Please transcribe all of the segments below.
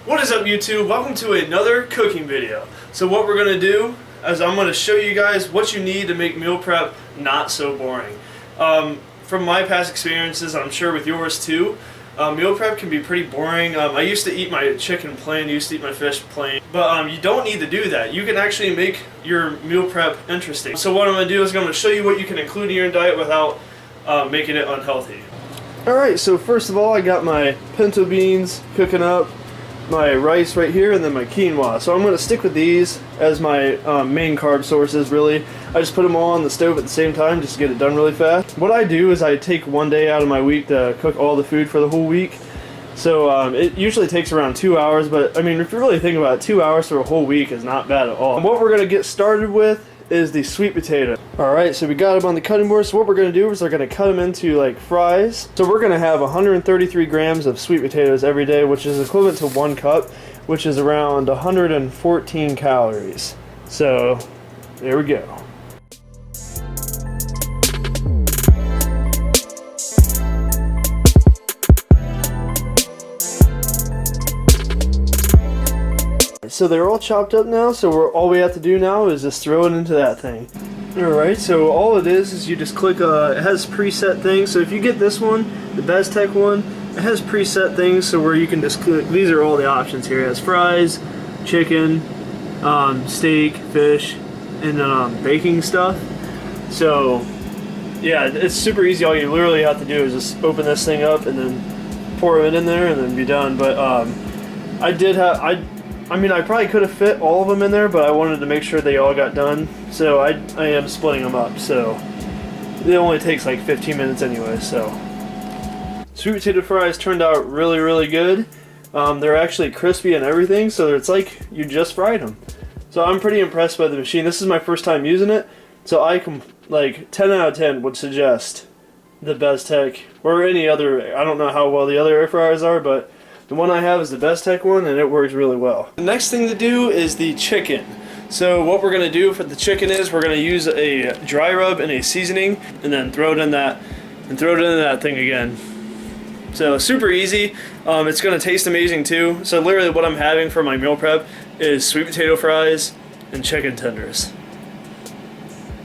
What is up, YouTube? Welcome to another cooking video. So what we're going to do is I'm going to show you guys what you need to make meal prep not so boring. From my past experiences, I'm sure with yours too, meal prep can be pretty boring. I used to eat my chicken plain, used to eat my fish plain, but you don't need to do that. You can actually make your meal prep interesting. So what I'm going to do is I'm going to show you what you can include in your diet without making it unhealthy. Alright, so first of all I got my pinto beans cooking up, my rice right here, and then my quinoa. So I'm going to stick with these as my main carb sources, really. I just put them all on the stove at the same time just to get it done really fast. What I do is I take one day out of my week to cook all the food for the whole week. So it usually takes around 2 hours, but I mean, if you really think about it, 2 hours for a whole week is not bad at all. And what we're going to get started with is the sweet potato. Alright, so we got them on the cutting board. So what we're going to do is we're going to cut them into like fries. So we're going to have 133 grams of sweet potatoes every day, which is equivalent to 1 cup, which is around 114 calories. So there we go. So they're all chopped up now, so all we have to do now is just throw it into that thing. Alright, so all it is you just click, it has preset things. So if you get this one, the Beztek one, it has preset things, so where you can just click, these are all the options here. It has fries, chicken, steak, fish, and baking stuff. So yeah, it's super easy. All you literally have to do is just open this thing up and then pour it in there and then be done. But I mean, I probably could have fit all of them in there, but I wanted to make sure they all got done. So I am splitting them up. So it only takes like 15 minutes anyway. So sweet potato fries turned out really, really good. They're actually crispy and everything, so it's like you just fried them. So I'm pretty impressed by the machine. This is my first time using it, so I can, like, 10 out of 10 would suggest the Beztek or any other. I don't know how well the other air fryers are, but the one I have is the Beztek one, and it works really well. The next thing to do is the chicken. So what we're going to do for the chicken is we're going to use a dry rub and a seasoning, and then throw it in that, and throw it into that thing again. So super easy. It's going to taste amazing too. So literally what I'm having for my meal prep is sweet potato fries and chicken tenders.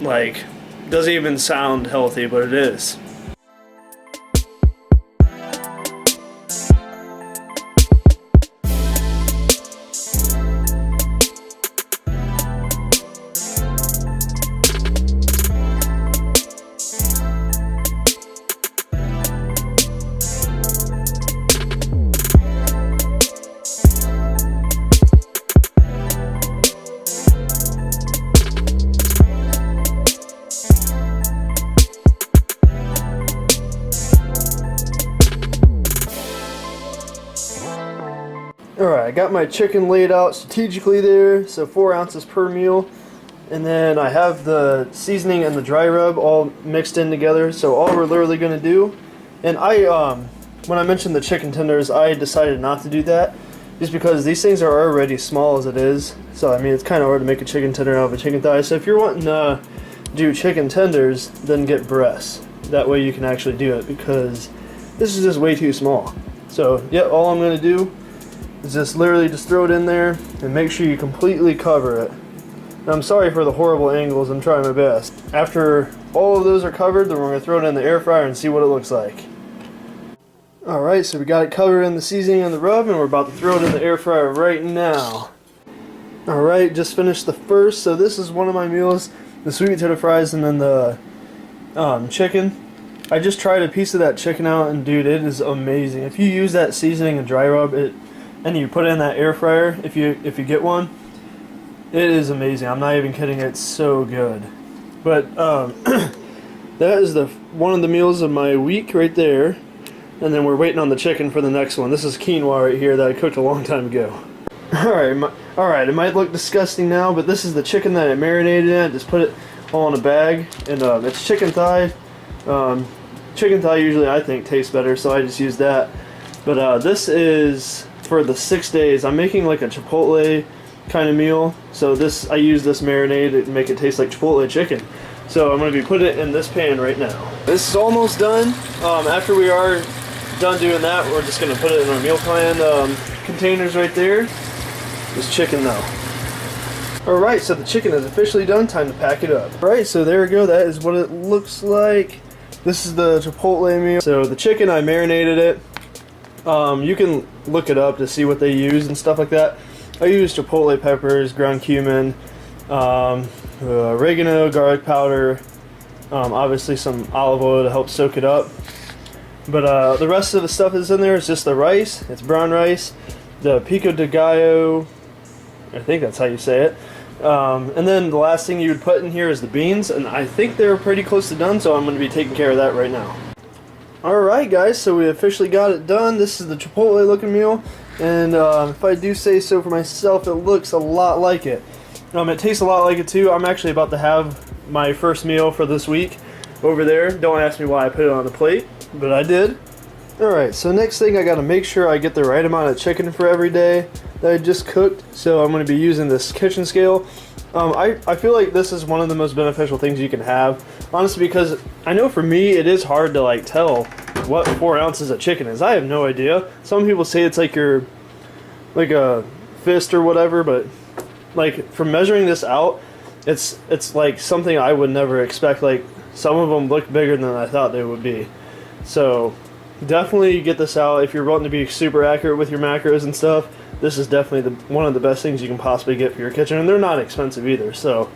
Like, doesn't even sound healthy, but it is. Alright, I got my chicken laid out strategically there, so 4 ounces per meal. And then I have the seasoning and the dry rub all mixed in together, so all we're literally going to do, and when I mentioned the chicken tenders, I decided not to do that, just because these things are already small as it is. So I mean, it's kind of hard to make a chicken tender out of a chicken thigh. So if you're wanting to do chicken tenders, then get breasts. That way you can actually do it, because this is just way too small. So yeah, all I'm going to do is just literally just throw it in there and make sure you completely cover it. Now, I'm sorry for the horrible angles, I'm trying my best. After all of those are covered, then we're going to throw it in the air fryer and see what it looks like. Alright, so we got it covered in the seasoning and the rub, and we're about to throw it in the air fryer right now. Alright, just finished the first, so this is one of my meals, the sweet potato fries and then the chicken. I just tried a piece of that chicken out, and dude, it is amazing. If you use that seasoning and dry rub, and you put it in that air fryer, if you get one, it is amazing. I'm not even kidding, it's so good. But that is one of the meals of my week right there, and then we're waiting on the chicken for the next one. This is quinoa right here that I cooked a long time ago. Alright, it might look disgusting now, but this is the chicken that I marinated in. I just put it all in a bag, and it's chicken thigh. Chicken thigh usually I think tastes better, so I just use that. But this is for the 6 days. I'm making like a Chipotle kind of meal, so I use this marinade to make it taste like Chipotle chicken. So I'm going to be putting it in this pan right now. This is almost done. After we are done doing that, we're just going to put it in our meal plan containers right there. This chicken though. Alright, so the chicken is officially done. Time to pack it up. Alright, so there we go. That is what it looks like. This is the Chipotle meal. So the chicken, I marinated it. You can look it up to see what they use and stuff like that. I use chipotle peppers, ground cumin, oregano, garlic powder, obviously some olive oil to help soak it up. But the rest of the stuff that's in there is just the rice. It's brown rice, the pico de gallo, I think that's how you say it. And then the last thing you would put in here is the beans, and I think they're pretty close to done, so I'm going to be taking care of that right now. Alright guys, so we officially got it done. This is the Chipotle looking meal, and if I do say so for myself, it looks a lot like it. It tastes a lot like it too. I'm actually about to have my first meal for this week over there. Don't ask me why I put it on the plate, but I did. Alright, so next thing, I got to make sure I get the right amount of chicken for every day that I just cooked. So I'm going to be using this kitchen scale. I feel like this is one of the most beneficial things you can have, honestly, because I know for me it is hard to like tell what 4 ounces of chicken is. I have no idea. Some people say it's like your a fist or whatever, but like from measuring this out, it's like something I would never expect. Like some of them look bigger than I thought they would be. So definitely get this out if you're wanting to be super accurate with your macros and stuff. This is definitely one of the best things you can possibly get for your kitchen, and they're not expensive either. So